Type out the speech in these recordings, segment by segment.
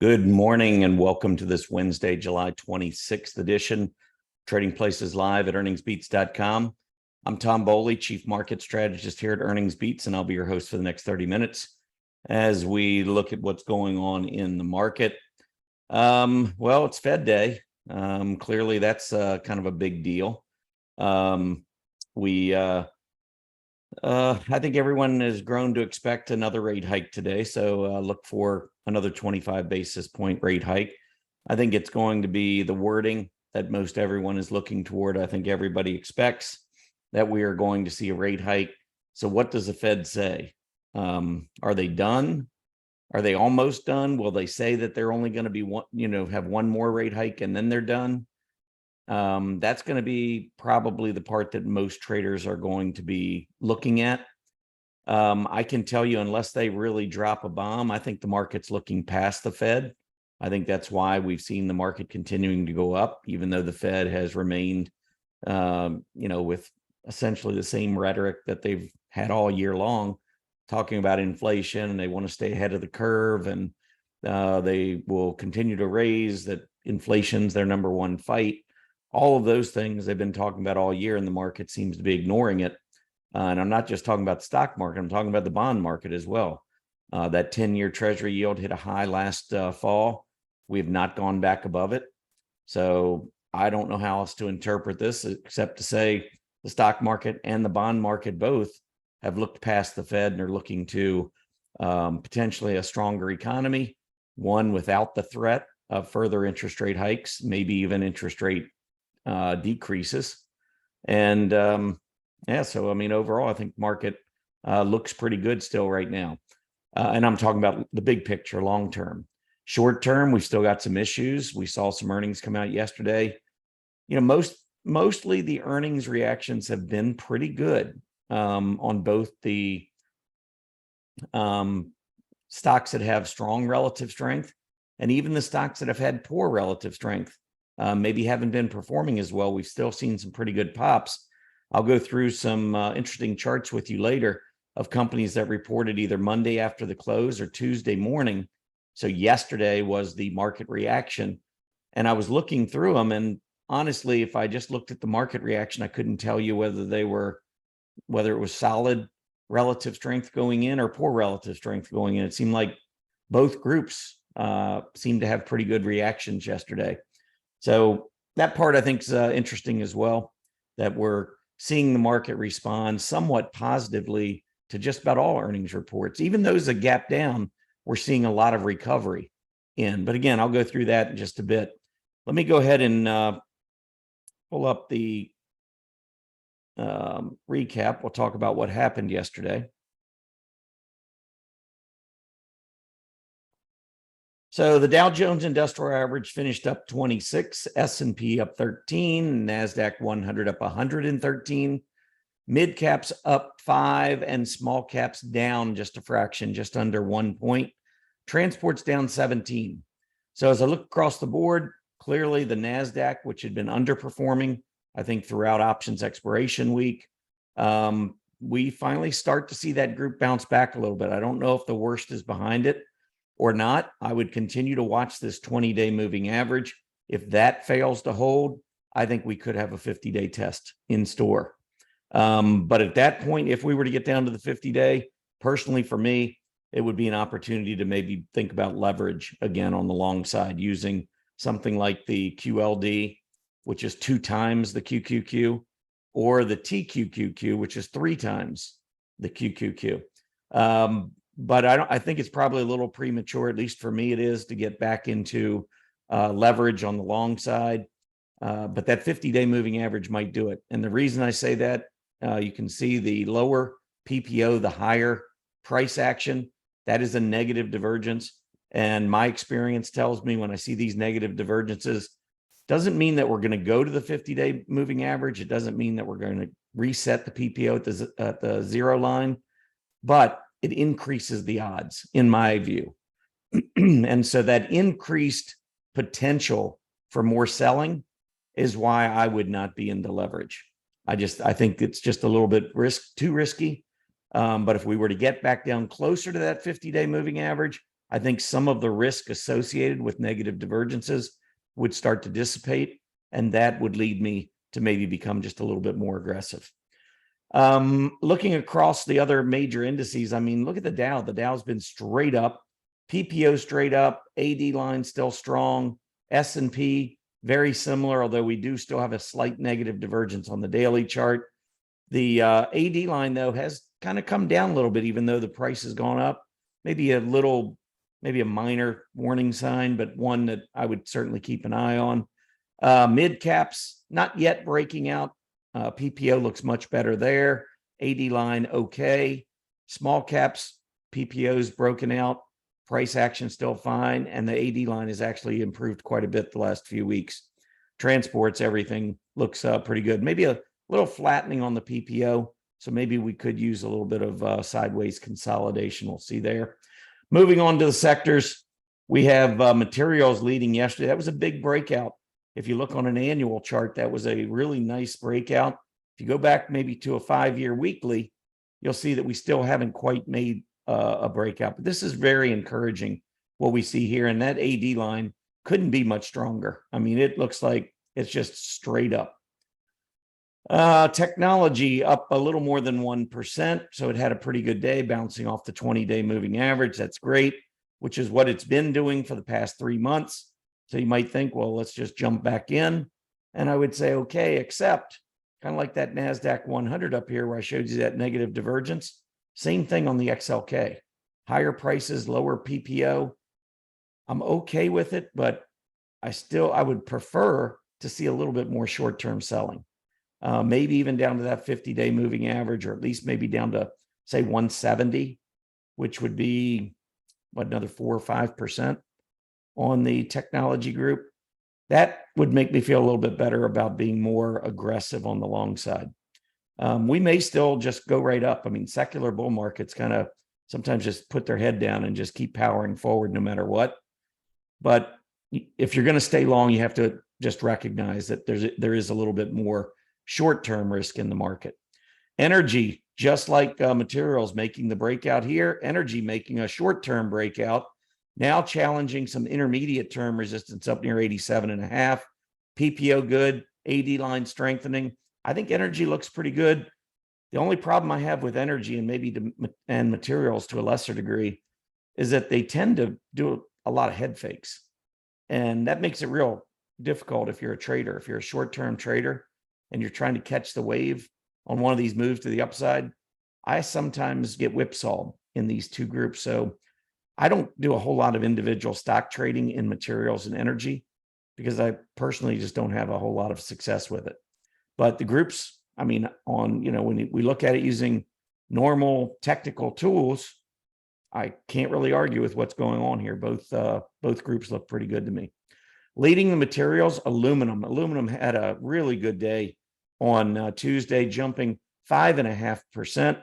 Good morning and welcome to this Wednesday, July 26th edition. Trading Places Live at earningsbeats.com. I'm Tom Bowley, Chief Market Strategist here at Earnings Beats, and I'll be your host for the next 30 minutes as we look at what's going on in the market. Well, it's Fed Day. Clearly, that's kind of a big deal. I think everyone has grown to expect another rate hike today, so look for another 25 basis point rate hike. I think it's going to be the wording that most everyone is looking toward. I think everybody expects that we are going to see a rate hike. So what does the Fed say? Are they done? Are they almost done? Will they say that they're only going to be have one more rate hike and then they're done? That's going to be probably the part that most traders are going to be looking at. I can tell you, unless they really drop a bomb, I think the market's looking past the Fed. I think that's why we've seen the market continuing to go up, even though the Fed has remained, with essentially the same rhetoric that they've had all year long, talking about inflation, and they want to stay ahead of the curve, and they will continue to raise that inflation's their number one fight. All of those things they've been talking about all year, and the market seems to be ignoring it. And I'm not just talking about the stock market, I'm talking about the bond market as well. That 10-year Treasury yield hit a high last fall. We have not gone back above it. So I don't know how else to interpret this except to say the stock market and the bond market both have looked past the Fed and are looking to potentially a stronger economy, one without the threat of further interest rate hikes, maybe even interest rate decreases. And so I mean, overall, I think market looks pretty good still right now. And I'm talking about the big picture, long term. Short term, we've still got some issues. We saw some earnings come out yesterday. Mostly the earnings reactions have been pretty good on both the stocks that have strong relative strength and even the stocks that have had poor relative strength. Maybe haven't been performing as well. We've still seen some pretty good pops. I'll go through some interesting charts with you later of companies that reported either Monday after the close or Tuesday morning. So yesterday was the market reaction. And I was looking through them. And honestly, if I just looked at the market reaction, I couldn't tell you whether it was solid relative strength going in or poor relative strength going in. It seemed like both groups seemed to have pretty good reactions yesterday. So that part I think is interesting as well, that we're seeing the market respond somewhat positively to just about all earnings reports. Even those that gap down, we're seeing a lot of recovery in. But again, I'll go through that in just a bit. Let me go ahead and pull up the recap. We'll talk about what happened yesterday. So the Dow Jones Industrial Average finished up 26, S&P up 13, NASDAQ 100 up 113, mid caps up 5, and small caps down just a fraction, just under 1 point. Transport's down 17. So as I look across the board, clearly the NASDAQ, which had been underperforming, I think throughout options expiration week, we finally start to see that group bounce back a little bit. I don't know if the worst is behind it or not. I would continue to watch this 20-day moving average. If that fails to hold, I think we could have a 50-day test in store. But at that point, if we were to get down to the 50-day, personally for me, it would be an opportunity to maybe think about leverage again on the long side using something like the QLD, which is 2 times the QQQ, or the TQQQ, which is 3 times the QQQ. But I think it's probably a little premature, at least for me it is, to get back into leverage on the long side. But that 50-day moving average might do it. And the reason I say that, you can see the lower PPO, the higher price action, that is a negative divergence. And my experience tells me when I see these negative divergences, doesn't mean that we're going to go to the 50-day moving average. It doesn't mean that we're going to reset the PPO at the zero line, but it increases the odds, in my view. And so that increased potential for more selling is why I would not be into leverage. I think it's just a little bit too risky. But if we were to get back down closer to that 50-day moving average, I think some of the risk associated with negative divergences would start to dissipate, and that would lead me to maybe become just a little bit more aggressive. Looking across the other major indices, I mean, look at the Dow. The Dow's been straight up, PPO straight up, AD line still strong, S&P very similar, although we do still have a slight negative divergence on the daily chart. The AD line, though, has kind of come down a little bit, even though the price has gone up. Maybe a minor warning sign, but one that I would certainly keep an eye on. Mid caps, not yet breaking out. PPO looks much better there. AD line, okay. Small caps, PPO's broken out. Price action still fine. And the AD line has actually improved quite a bit the last few weeks. Transports, everything looks pretty good. Maybe a little flattening on the PPO. So maybe we could use a little bit of sideways consolidation. We'll see there. Moving on to the sectors, we have materials leading yesterday. That was a big breakout. If you look on an annual chart, that was a really nice breakout. If you go back maybe to a 5-year weekly, you'll see that we still haven't quite made a breakout. But this is very encouraging, what we see here. And that AD line couldn't be much stronger. I mean, it looks like it's just straight up. Technology up a little more than 1%. So it had a pretty good day, bouncing off the 20-day moving average. That's great, which is what it's been doing for the past 3 months. So you might think, well, let's just jump back in. And I would say, okay, except kind of like that NASDAQ 100 up here where I showed you that negative divergence. Same thing on the XLK. Higher prices, lower PPO. I'm okay with it, but I would prefer to see a little bit more short-term selling. Maybe even down to that 50-day moving average, or at least maybe down to, say, 170, which would be, another 4 or 5% on the technology group. That would make me feel a little bit better about being more aggressive on the long side. We may still just go right up. I mean, secular bull markets kind of sometimes just put their head down and just keep powering forward no matter what. But if you're going to stay long, you have to just recognize that there is a little bit more short-term risk in the market. Energy, just like materials making the breakout here, energy making a short-term breakout, now challenging some intermediate term resistance up near 87.5. PPO good, AD line strengthening. I think energy looks pretty good. The only problem I have with energy and materials to a lesser degree is that they tend to do a lot of head fakes. And that makes it real difficult if you're a trader. If you're a short-term trader and you're trying to catch the wave on one of these moves to the upside, I sometimes get whipsawed in these two groups. So I don't do a whole lot of individual stock trading in materials and energy because I personally just don't have a whole lot of success with it. But the groups, I mean, when we look at it using normal technical tools, I can't really argue with what's going on here. Both groups look pretty good to me. Leading the materials, aluminum. Aluminum had a really good day on Tuesday, jumping 5.5%.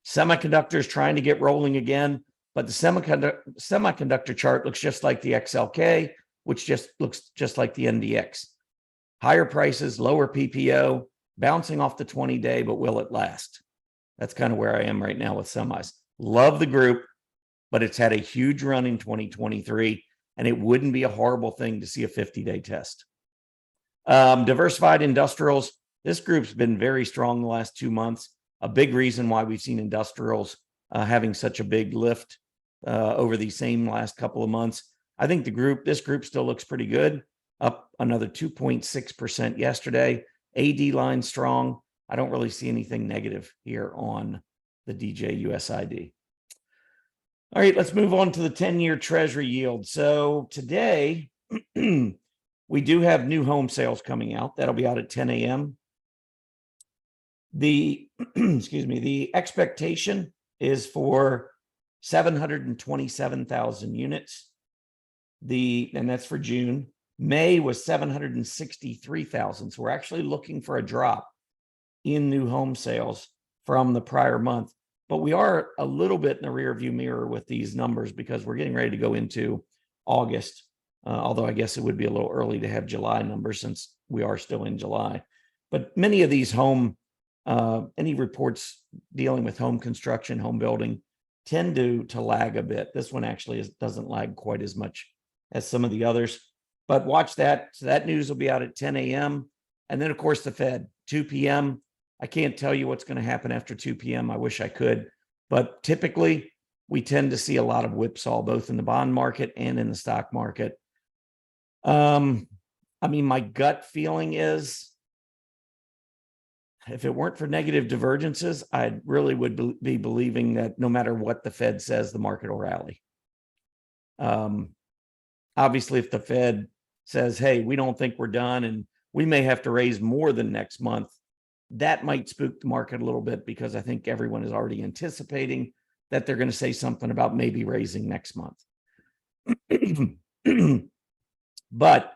Semiconductors trying to get rolling again, but the semiconductor chart looks just like the XLK, which just looks just like the NDX. Higher prices, lower PPO, bouncing off the 20-day, but will it last? That's kind of where I am right now with semis. Love the group, but it's had a huge run in 2023, and it wouldn't be a horrible thing to see a 50-day test. Diversified industrials, this group's been very strong the last 2 months. A big reason why we've seen industrials having such a big lift over the same last couple of months. I think this group still looks pretty good, up another 2.6% yesterday. AD line strong. I don't really see anything negative here on the DJUSID. All right, let's move on to the 10-year Treasury yield. So today, we do have new home sales coming out. That'll be out at 10 a.m. The the expectation is for 727,000 units. And that's for June. May was 763,000. So we're actually looking for a drop in new home sales from the prior month. But we are a little bit in the rear view mirror with these numbers because we're getting ready to go into August. Although I guess it would be a little early to have July numbers since we are still in July. But many of these any reports dealing with home construction, home building, tend to lag a bit. This one actually doesn't lag quite as much as some of the others, but watch that. So that news will be out at 10 a.m. And then, of course, the Fed, 2 p.m. I can't tell you what's going to happen after 2 p.m. I wish I could, but typically we tend to see a lot of whipsaw, both in the bond market and in the stock market. I mean, my gut feeling is if it weren't for negative divergences, I really would be believing that no matter what the Fed says, the market will rally. Obviously, if the Fed says, hey, we don't think we're done and we may have to raise more than next month, that might spook the market a little bit, because I think everyone is already anticipating that they're going to say something about maybe raising next month. But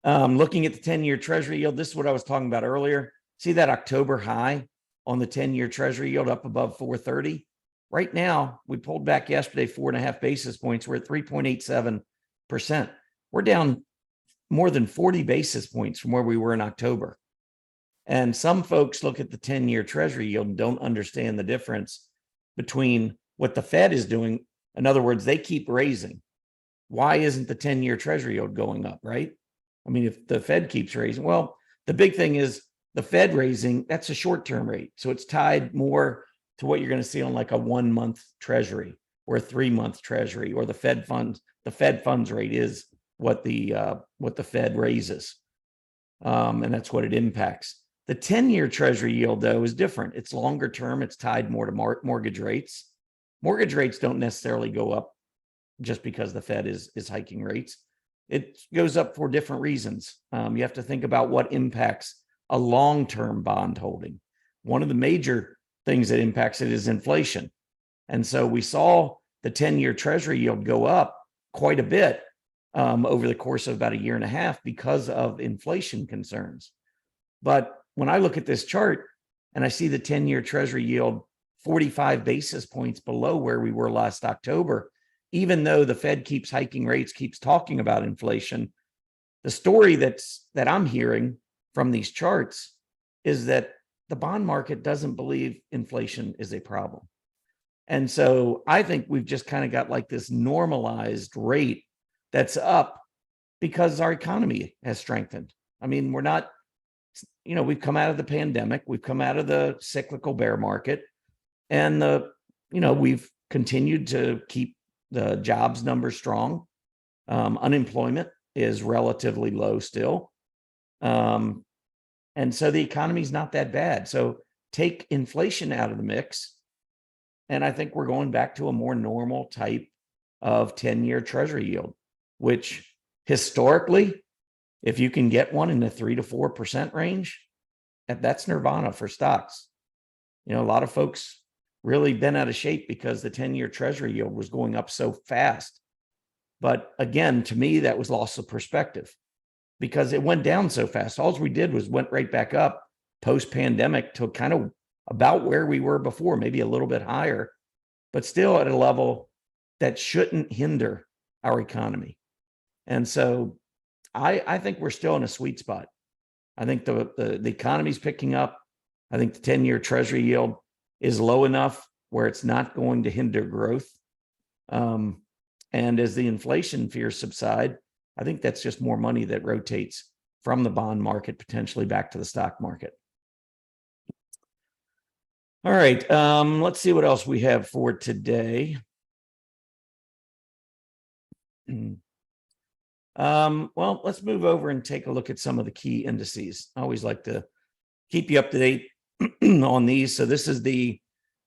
looking at the 10-year Treasury yield, this is what I was talking about earlier. See that October high on the 10-year Treasury yield up above 430? Right now, we pulled back yesterday 4.5 basis points. We're at 3.87%. We're down more than 40 basis points from where we were in October. And some folks look at the 10-year Treasury yield and don't understand the difference between what the Fed is doing. In other words, they keep raising. Why isn't the 10-year Treasury yield going up, right? I mean, if the Fed keeps raising, well, the big thing is the Fed raising, that's a short-term rate. So it's tied more to what you're going to see on like a 1-month Treasury or a 3-month Treasury, or the Fed funds. The Fed funds rate is what the Fed raises. And that's what it impacts. The 10-year Treasury yield, though, is different. It's longer term. It's tied more to mortgage rates. Mortgage rates don't necessarily go up just because the Fed is hiking rates. It goes up for different reasons. You have to think about what impacts a long-term bond holding. One of the major things that impacts it is inflation. And so we saw the 10-year Treasury yield go up quite a bit over the course of about a year and a half because of inflation concerns. But when I look at this chart and I see the 10-year Treasury yield 45 basis points below where we were last October, even though the Fed keeps hiking rates, keeps talking about inflation, the story that I'm hearing from these charts is that the bond market doesn't believe inflation is a problem. And so I think we've just kind of got like this normalized rate that's up because our economy has strengthened. I mean, we're not, we've come out of the pandemic, we've come out of the cyclical bear market, and we've continued to keep the jobs numbers strong. Unemployment is relatively low still. And so the economy's not that bad. So take inflation out of the mix, and I think we're going back to a more normal type of 10-year Treasury yield, which historically, if you can get one in the 3 to 4% range, that's nirvana for stocks. A lot of folks really been out of shape because the 10-year Treasury yield was going up so fast. But again, to me, that was loss of perspective because it went down so fast. All we did was went right back up post-pandemic to kind of about where we were before, maybe a little bit higher, but still at a level that shouldn't hinder our economy. And so I think we're still in a sweet spot. I think the economy's picking up. I think the 10-year Treasury yield is low enough where it's not going to hinder growth. And as the inflation fears subside, I think that's just more money that rotates from the bond market potentially back to the stock market. All right, let's see what else we have for today. Well, let's move over and take a look at some of the key indices. I always like to keep you up to date on these. So this is the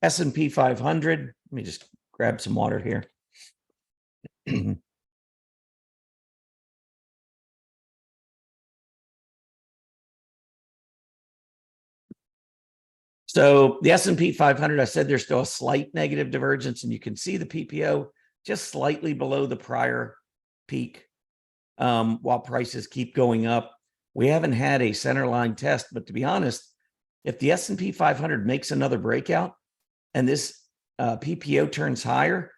S&P 500. Let me just grab some water here. So the S&P 500, I said there's still a slight negative divergence, and you can see the PPO just slightly below the prior peak while prices keep going up. We haven't had a center line test, but to be honest, if the S&P 500 makes another breakout and this PPO turns higher,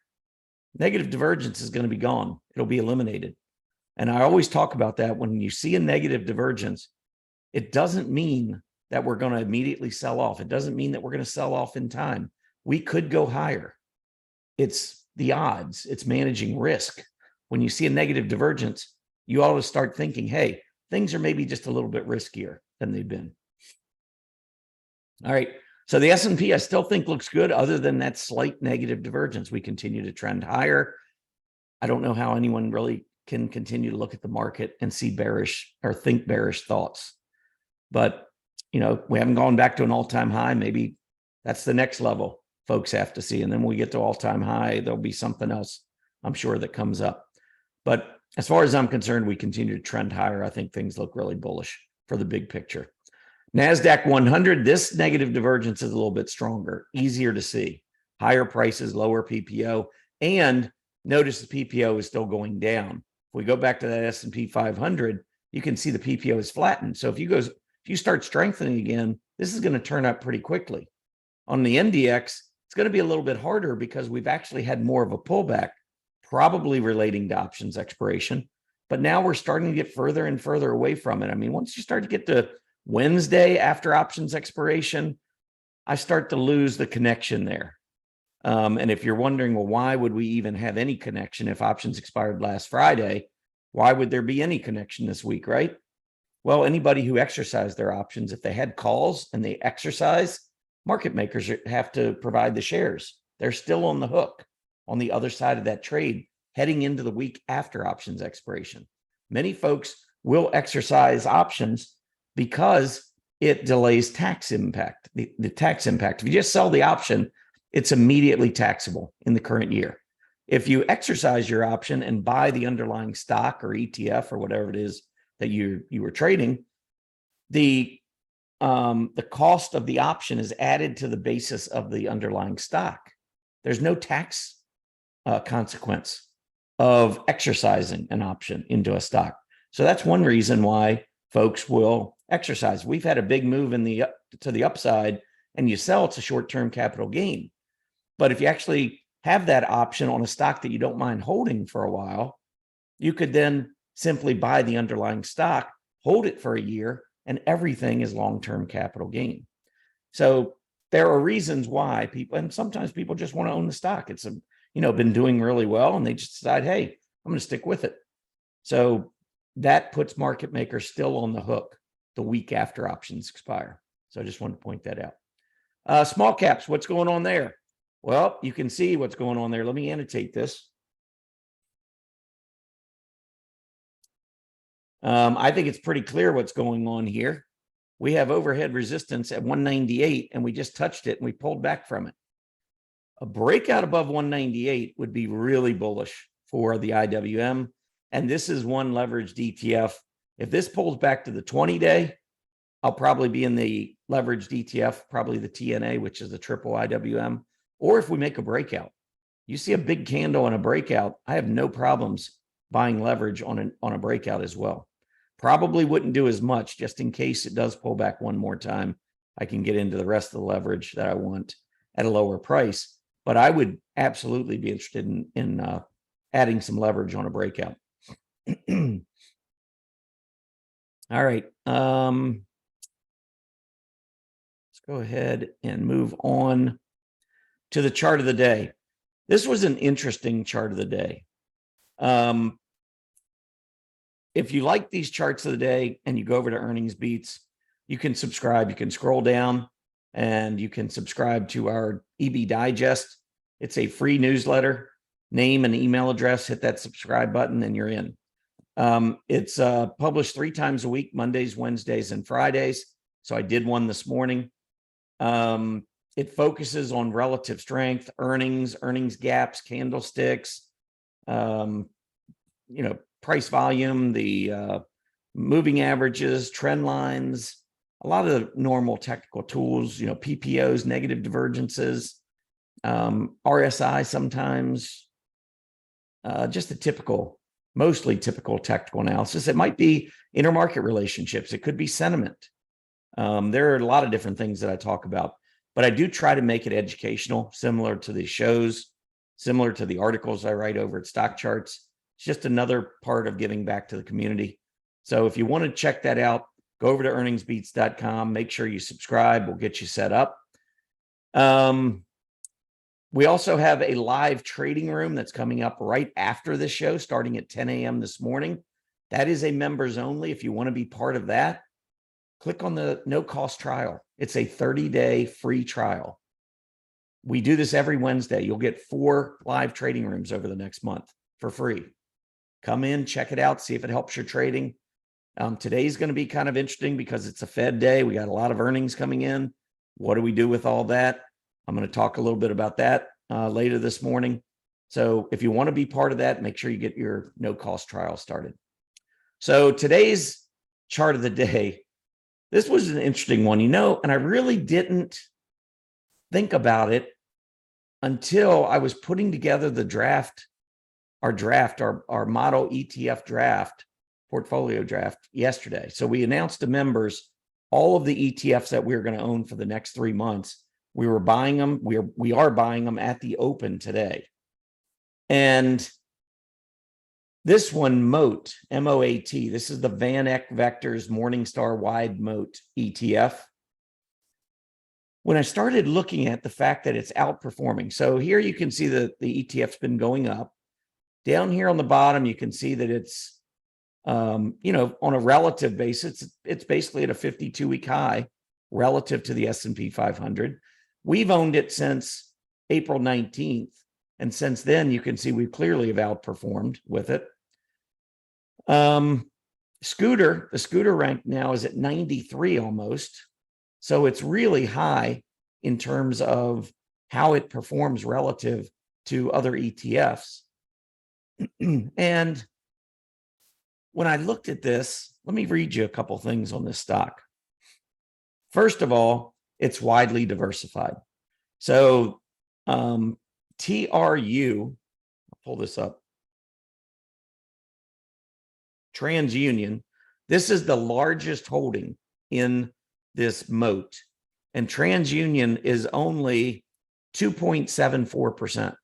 negative divergence is going to be gone. It'll be eliminated. And I always talk about that. When you see a negative divergence, it doesn't mean that we're going to immediately sell off. It doesn't mean that we're going to sell off in time. We could go higher. it's the odds, it's managing risk. When you see a negative divergence, you always start thinking, hey, things are maybe just a little bit riskier than they've been. All right. So the S&P, I still think looks good other than that slight negative divergence. We continue to trend higher. I don't know how anyone really can continue to look at the market and see bearish or think bearish thoughts. But, we haven't gone back to an all-time high. Maybe that's the next level folks have to see. And then when we get to all-time high, there'll be something else, I'm sure, that comes up. But as far as I'm concerned, we continue to trend higher. I think things look really bullish for the big picture. NASDAQ 100, this negative divergence is a little bit stronger, easier to see. Higher prices, lower PPO, and notice the PPO is still going down. If we go back to that S&P 500, you can see the PPO is flattened. So if you start strengthening again, this is going to turn up pretty quickly. On the NDX, it's going to be a little bit harder because we've actually had more of a pullback, probably relating to options expiration. But now we're starting to get further and further away from it. I mean, once you start to get to Wednesday after options expiration, I start to lose the connection there. And if you're wondering, well, why would we even have any connection if options expired last Friday? Why would there be any connection this week, right? Well, anybody who exercised their options, if they had calls and they exercise, market makers have to provide the shares. They're still on the hook on the other side of that trade heading into the week after options expiration. Many folks will exercise options because it delays tax impact, the tax impact. If you just sell the option, it's immediately taxable in the current year. If you exercise your option and buy the underlying stock or ETF or whatever it is that you were trading, the cost of the option is added to the basis of the underlying stock. There's no tax consequence of exercising an option into a stock. So that's one reason why folks will exercise. We've had a big move to the upside, and you sell, it's a short-term capital gain. But if you actually have that option on a stock that you don't mind holding for a while, you could then simply buy the underlying stock, hold it for a year, and everything is long-term capital gain. So there are reasons why people, and sometimes people just want to own the stock. It's been doing really well, and they just decide, hey, I'm going to stick with it. So that puts market makers still on the hook the week after options expire. So I just wanted to point that out. Small caps, what's going on there? Well, you can see what's going on there. Let me annotate this. I think it's pretty clear what's going on here. We have overhead resistance at 198, and we just touched it, and we pulled back from it. A breakout above 198 would be really bullish for the IWM, and this is one leveraged ETF. If this pulls back to the 20-day, I'll probably be in the leveraged ETF, probably the TNA, which is the triple IWM, or if we make a breakout. You see a big candle and a breakout, I have no problems buying leverage on a breakout as well. Probably wouldn't do as much, just in case it does pull back one more time. I can get into the rest of the leverage that I want at a lower price. But I would absolutely be interested in adding some leverage on a breakout. All right. Let's go ahead and move on to the chart of the day. This was an interesting chart of the day. If you like these charts of the day and you go over to Earnings Beats, you can subscribe. You can scroll down and you can subscribe to our EB Digest. It's a free newsletter. Name and email address, hit that subscribe button, and you're in. It's published 3 times a week, Mondays, Wednesdays, and Fridays. So I did one this morning. It focuses on relative strength, earnings gaps, candlesticks, price volume, the moving averages, trend lines, a lot of normal technical tools, PPOs, negative divergences, RSI sometimes, just the mostly typical technical analysis. It might be intermarket relationships. It could be sentiment. There are a lot of different things that I talk about, but I do try to make it educational, similar to the shows, similar to the articles I write over at Stock Charts. It's just another part of giving back to the community. So if you want to check that out, go over to earningsbeats.com. Make sure you subscribe. We'll get you set up. We also have a live trading room that's coming up right after the show, starting at 10 a.m. this morning. That is a members only. If you want to be part of that, click on the no-cost trial. It's a 30-day free trial. We do this every Wednesday. You'll get 4 live trading rooms over the next month for free. Come in, check it out, see if it helps your trading. Today's going to be kind of interesting because it's a Fed day. We got a lot of earnings coming in. What do we do with all that? I'm going to talk a little bit about that later this morning. So if you want to be part of that, make sure you get your no-cost trial started. So today's chart of the day, this was an interesting one, and I really didn't think about it until I was putting together the our model ETF draft, portfolio draft yesterday. So we announced to members all of the ETFs that we're going to own for the next 3 months. We were buying them. We are buying them at the open today. And this one, MOAT, M-O-A-T, this is the Van Eck Vectors Morningstar Wide MOAT ETF. When I started looking at the fact that it's outperforming, so here you can see that the ETF's been going up. Down here on the bottom, you can see that it's, on a relative basis, it's basically at a 52-week high relative to the S&P 500. We've owned it since April 19th. And since then, you can see we clearly have outperformed with it. The scooter rank now is at 93 almost. So it's really high in terms of how it performs relative to other ETFs. And when I looked at this, let me read you a couple things on this stock. First of all, it's widely diversified. So TRU, I'll pull this up. TransUnion, this is the largest holding in this MOAT. And TransUnion is only 2.74%.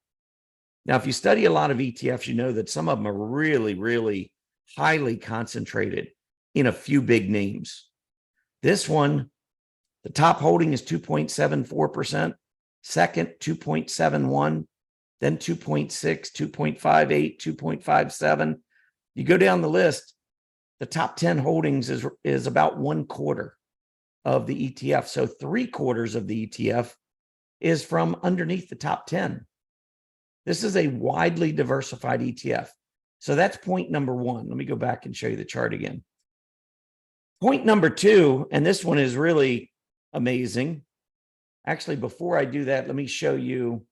Now, if you study a lot of ETFs, you know that some of them are really, really highly concentrated in a few big names. This one, the top holding is 2.74%, second 2.71, then 2.6, 2.58, 2.57. You go down the list, the top 10 holdings is about 1/4 of the ETF. So 3/4 of the ETF is from underneath the top 10. This is a widely diversified ETF. So that's point number one. Let me go back and show you the chart again. Point number two, and this one is really amazing. Actually, before I do that, let me show you.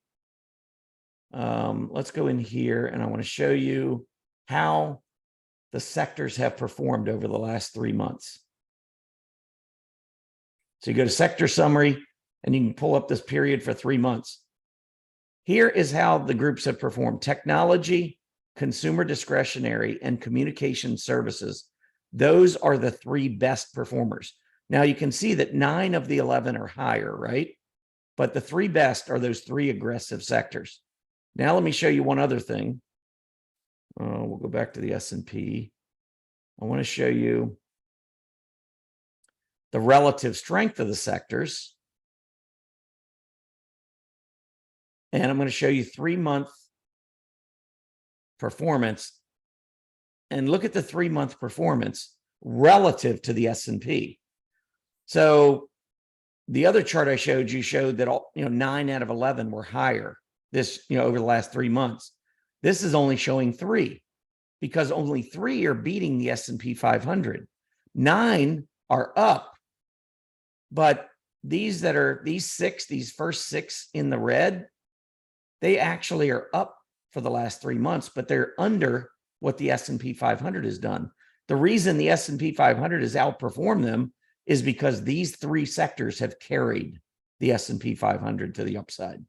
Let's go in here, and I want to show you how the sectors have performed over the last 3 months. So you go to sector summary, and you can pull up this period for 3 months. Here is how the groups have performed. Technology, consumer discretionary, and communication services. Those are the 3 best performers. Now you can see that 9 of the 11 are higher, right? But the 3 best are those 3 aggressive sectors. Now let me show you one other thing. We'll go back to the S&P. I want to show you the relative strength of the sectors. And I'm going to show you 3-month performance. And look at the 3-month performance relative to the S&P. So the other chart I showed you showed that 9 out of 11 were higher this, over the last 3 months. This is only showing 3 because only 3 are beating the S&P 500. 9 are up, but these first 6 in the red, they actually are up for the last 3 months, but they're under what the S&P 500 has done. The reason the S&P 500 has outperformed them is because these 3 sectors have carried the S&P 500 to the upside.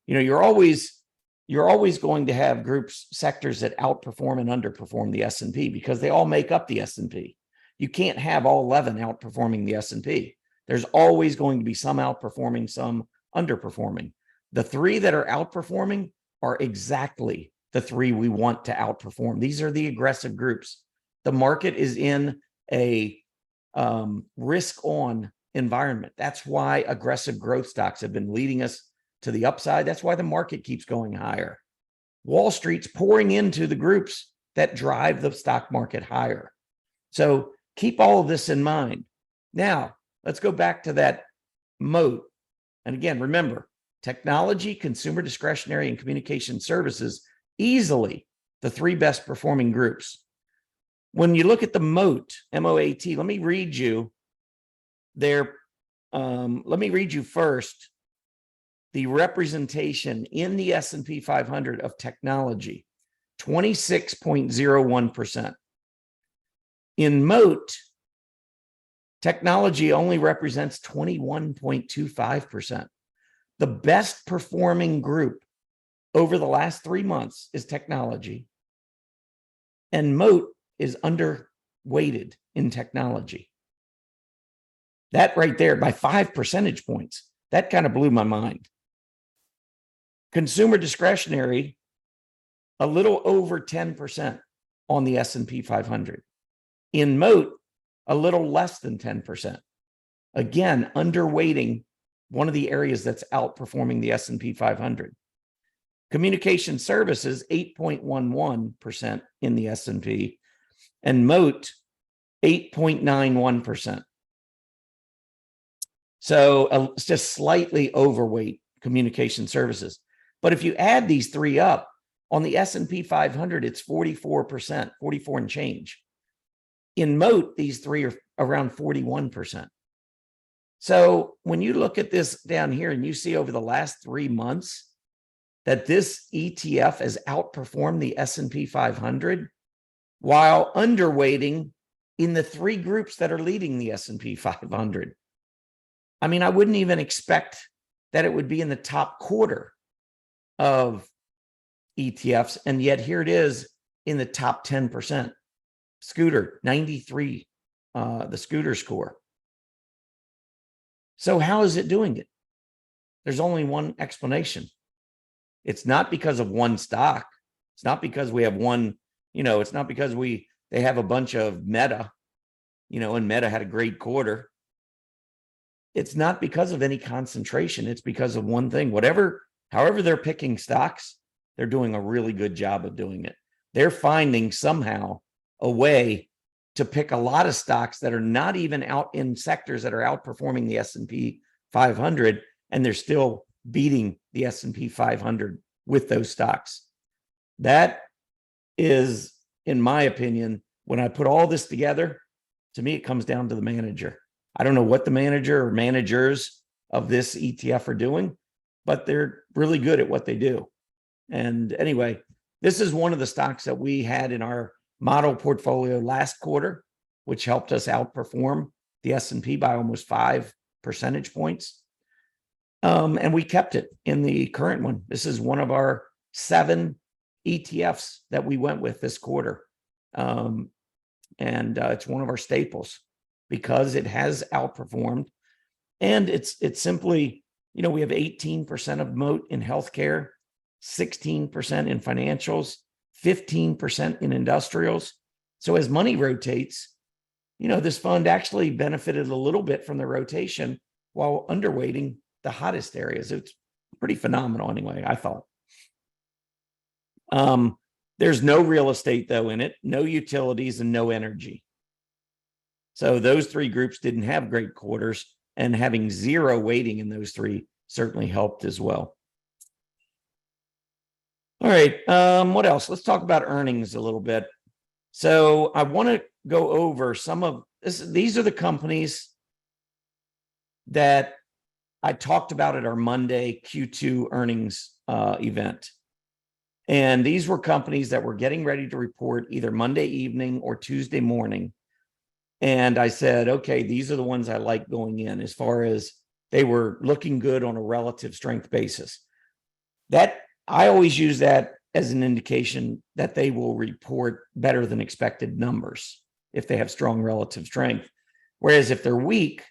You're always going to have sectors that outperform and underperform the S&P because they all make up the S&P. You can't have all 11 outperforming the S&P. There's always going to be some outperforming, some underperforming. The 3 that are outperforming are exactly the 3 we want to outperform. These are the aggressive groups. The market is in a risk-on environment. That's why aggressive growth stocks have been leading us to the upside. That's why the market keeps going higher. Wall Street's pouring into the groups that drive the stock market higher. So keep all of this in mind. Now, let's go back to that moat. And again, remember, technology, consumer discretionary, and communication services, easily the three best performing groups. When you look at the moat, M-O-A-T, let me read you first the representation in the S&P 500 of technology, 26.01%. In moat, technology only represents 21.25%. The best performing group over the last 3 months is technology, and moat is underweighted in technology. That right there, by 5 percentage points, that kind of blew my mind. Consumer discretionary, a little over 10% on the S&P 500. In moat, a little less than 10%. Again, underweighting one of the areas that's outperforming the S&P 500. Communication services, 8.11% in the S&P, and moat, 8.91%. So it's just slightly overweight communication services. But if you add these three up, on the S&P 500, it's 44%, 44 and change. In moat, these three are around 41%. So when you look at this down here and you see over the last 3 months that this ETF has outperformed the S&P 500 while underweighting in the three groups that are leading the S&P 500. I mean, I wouldn't even expect that it would be in the top quarter of ETFs, and yet here it is in the top 10%. Scooter, 93, the Scooter score. So how is it doing it? There's only one explanation. It's not because of one stock. It's not because we have one, it's not because they have a bunch of Meta, and Meta had a great quarter. It's not because of any concentration. It's because of one thing. However they're picking stocks, they're doing a really good job of doing it. They're finding somehow a way to pick a lot of stocks that are not even out in sectors that are outperforming the S&P 500, and they're still beating the S&P 500 with those stocks. That is, in my opinion, when I put all this together, to me, it comes down to the manager. I don't know what the manager or managers of this ETF are doing, but they're really good at what they do. And anyway, this is one of the stocks that we had in our model portfolio last quarter, which helped us outperform the S&P by almost 5 percentage points. And we kept it in the current one. This is one of our 7 ETFs that we went with this quarter. And it's one of our staples because it has outperformed. And it's simply, we have 18% of moat in healthcare, 16% in financials, 15% in industrials. So as money rotates, this fund actually benefited a little bit from the rotation while underweighting the hottest areas. It's pretty phenomenal anyway, I thought. There's no real estate, though, in it, no utilities, and no energy. So those three groups didn't have great quarters, and having 0 weighting in those three certainly helped as well. All right, what else? Let's talk about earnings a little bit. So I want to go over some of this. These are the companies that I talked about at our Monday Q2 earnings event. And these were companies that were getting ready to report either Monday evening or Tuesday morning. And I said, okay, these are the ones I like going in as far as they were looking good on a relative strength basis. That I always use that as an indication that they will report better than expected numbers if they have strong relative strength. Whereas if they're weak,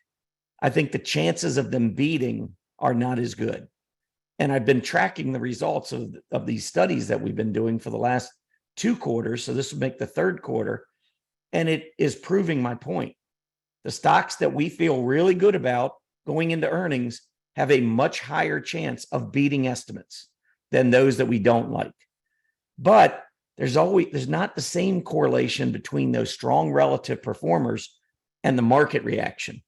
I think the chances of them beating are not as good. And I've been tracking the results of these studies that we've been doing for the last 2 quarters. So this will make the 3rd quarter. And it is proving my point. The stocks that we feel really good about going into earnings have a much higher chance of beating estimates than those that we don't like. But there's not the same correlation between those strong relative performers and the market reaction,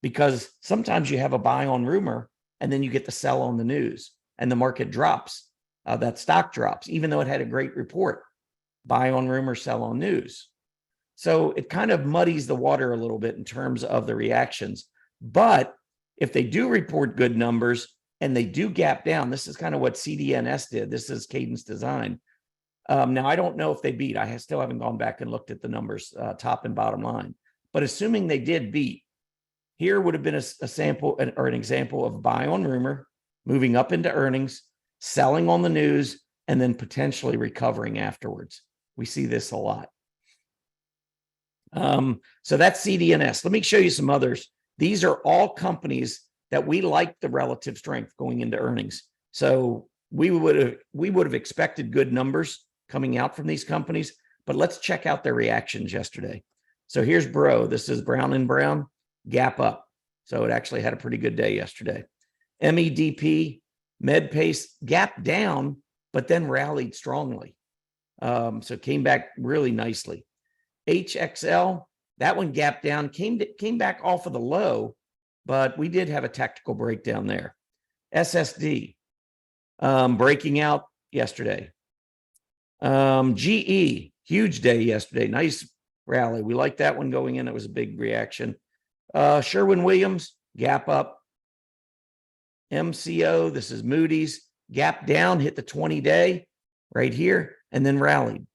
because sometimes you have a buy on rumor and then you get the sell on the news and the market drops. That stock drops, even though it had a great report. Buy on rumor, sell on news. So it kind of muddies the water a little bit in terms of the reactions. But if they do report good numbers and they do gap down, this is kind of what CDNS did. This is Cadence Design. Now, I don't know if they beat. I still haven't gone back and looked at the numbers, top and bottom line. But assuming they did beat, here would have been a sample or an example of buy on rumor, moving up into earnings, selling on the news, and then potentially recovering afterwards. We see this a lot. So that's CDNS. Let me show you some others. These are all companies that we like the relative strength going into earnings. So we would have expected good numbers coming out from these companies, but let's check out their reactions yesterday. So here's Bro. This is Brown & Brown, gap up. So it actually had a pretty good day yesterday. MEDP, MedPace, gap down, but then rallied strongly. So it came back really nicely. HXL, that one gapped down, came back off of the low, but we did have a tactical breakdown there. SSD, breaking out yesterday. GE, huge day yesterday. Nice rally. We like that one going in. It was a big reaction. Sherwin-Williams, gap up. MCO, this is Moody's, gap down, hit the 20-day right here, and then rallied.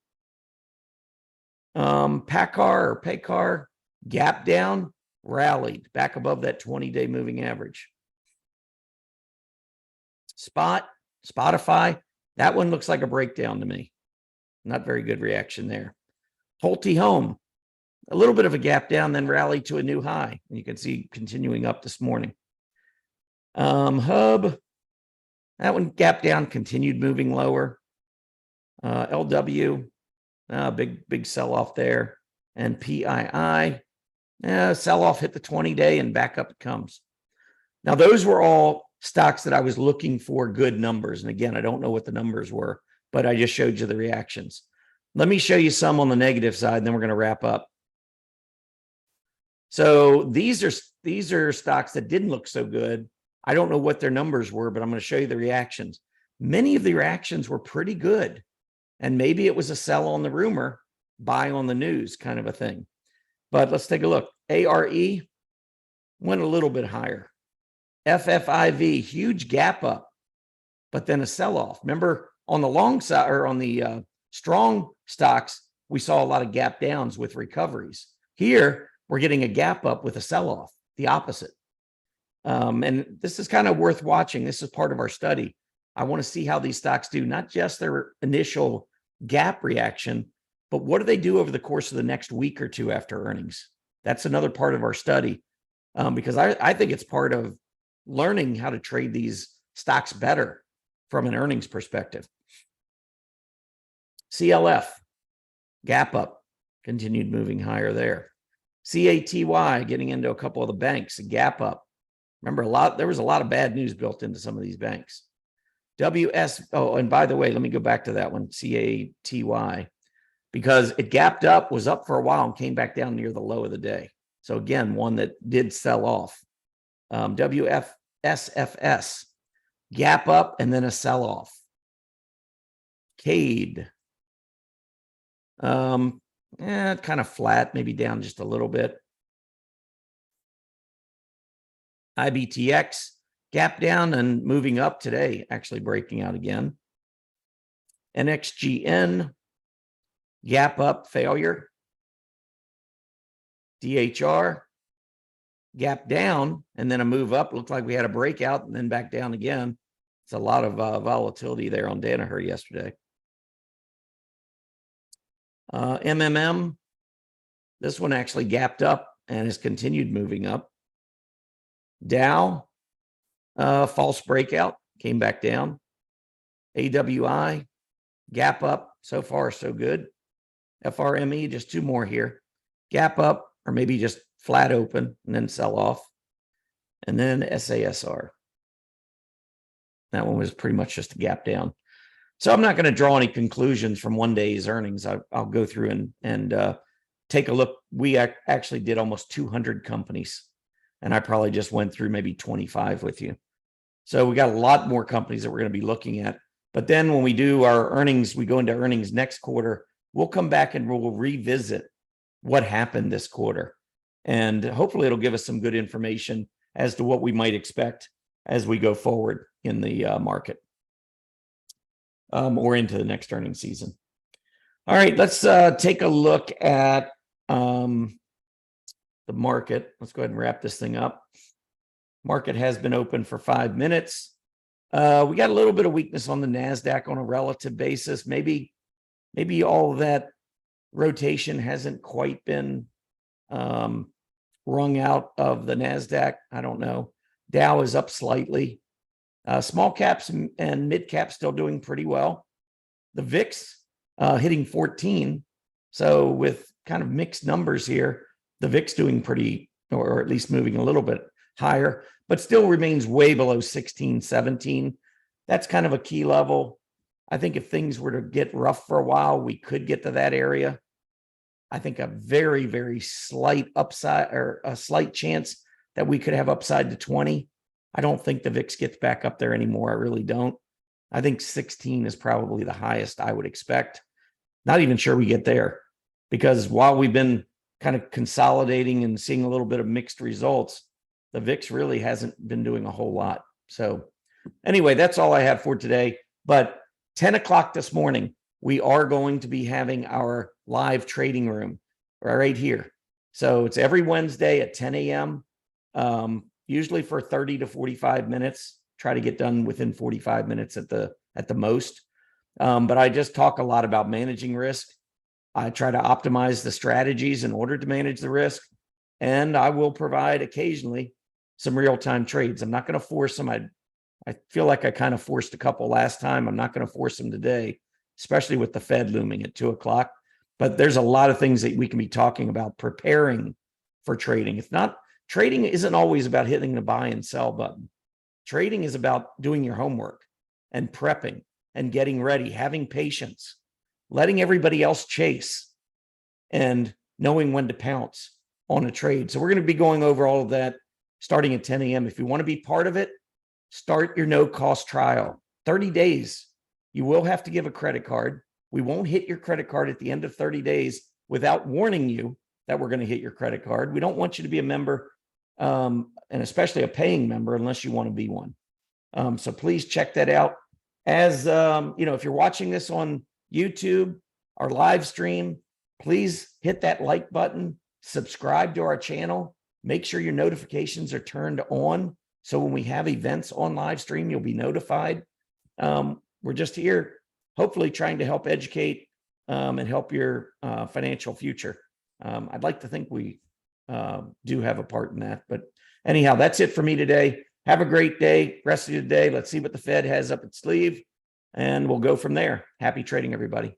Paycar, gap down, rallied back above that 20-day moving average. Spotify, that one looks like a breakdown to me. Not very good reaction there. Pulte Home, a little bit of a gap down, then rallied to a new high. And you can see continuing up this morning. Hub, that one gapped down, continued moving lower. LW, big sell-off there. And PII, sell-off hit the 20-day and back up it comes. Now, those were all stocks that I was looking for good numbers. And again, I don't know what the numbers were, but I just showed you the reactions. Let me show you some on the negative side, and then we're going to wrap up. So these are stocks that didn't look so good. I don't know what their numbers were, but I'm going to show you the reactions. Many of the reactions were pretty good. And maybe it was a sell on the rumor, buy on the news kind of a thing. But let's take a look. ARE went a little bit higher. FFIV, huge gap up, but then a sell-off. Remember, on the long side or on the strong stocks, we saw a lot of gap downs with recoveries. Here, we're getting a gap up with a sell-off, the opposite. And this is kind of worth watching. This is part of our study. I want to see how these stocks do, not just their initial gap reaction, but what do they do over the course of the next week or two after earnings? That's another part of our study, because I think it's part of learning how to trade these stocks better from an earnings perspective. CLF, gap up, continued moving higher there. CATY, getting into a couple of the banks, a gap up. Remember, there was a lot of bad news built into some of these banks. Oh, and by the way, let me go back to that one, CATY, because it gapped up, was up for a while, and came back down near the low of the day. So again, one that did sell off. WFSFS, gap up and then a sell-off. CADE, kind of flat, maybe down just a little bit. IBTX, gap down and moving up today, actually breaking out again. NXGN, gap up, failure. DHR, gap down, and then a move up. Looked like we had a breakout and then back down again. It's a lot of volatility there on Danaher yesterday. MMM, this one actually gapped up and has continued moving up. Dow, false breakout, came back down. AWI, gap up, so far so good. FRME, just two more here. Gap up, or maybe just flat open and then sell off. and then SASR. That one was pretty much just a gap down. So I'm not going to draw any conclusions from one day's earnings. I'll go through and take a look. We actually did almost 200 companies, and I probably just went through maybe 25 with you. So we got a lot more companies that we're going to be looking at. But then when we do our earnings, we go into earnings next quarter, we'll come back and we'll revisit what happened this quarter. And hopefully it'll give us some good information as to what we might expect as we go forward in the market. Or into the next earnings season. All right, let's take a look at the market. Let's go ahead and wrap this thing up. Market has been open for 5 minutes. We got a little bit of weakness on the NASDAQ on a relative basis. Maybe all of that rotation hasn't quite been wrung out of the NASDAQ. I don't know. Dow is up slightly. Small caps and mid caps still doing pretty well. The VIX hitting 14. So with kind of mixed numbers here, the VIX doing pretty, or at least moving a little bit higher, but still remains way below 16, 17. That's kind of a key level. I think if things were to get rough for a while, we could get to that area. I think a very, very slight upside, or a slight chance that we could have upside to 20. I don't think the VIX gets back up there anymore. I really don't. I think 16 is probably the highest I would expect. Not even sure we get there, because while we've been kind of consolidating and seeing a little bit of mixed results, the VIX really hasn't been doing a whole lot. So anyway, that's all I have for today. But 10 o'clock this morning, we are going to be having our live trading room right here. So it's every Wednesday at 10 a.m. Usually for 30 to 45 minutes. Try to get done within 45 minutes at the most. But I just talk a lot about managing risk. I try to optimize the strategies in order to manage the risk. And I will provide occasionally some real-time trades. I'm not going to force them. I feel like I kind of forced a couple last time. I'm not going to force them today, especially with the Fed looming at 2 o'clock. But there's a lot of things that we can be talking about preparing for trading. Trading isn't always about hitting the buy and sell button. Trading is about doing your homework and prepping and getting ready, having patience, letting everybody else chase, and knowing when to pounce on a trade. So we're going to be going over all of that starting at 10 a.m. If you want to be part of it, start your no-cost trial. 30 days. You will have to give a credit card. We won't hit your credit card at the end of 30 days without warning you that we're going to hit your credit card. We don't want you to be a member, and especially a paying member, unless you want to be one. So please check that out. As if you're watching this on YouTube, our live stream, please hit that like button, subscribe to our channel, make sure your notifications are turned on. So when we have events on live stream, you'll be notified. We're just here, hopefully trying to help educate and help your financial future. I'd like to think we do have a part in that. But anyhow, that's it for me today. Have a great day, rest of your day. Let's see what the Fed has up its sleeve, and we'll go from there. Happy trading, everybody.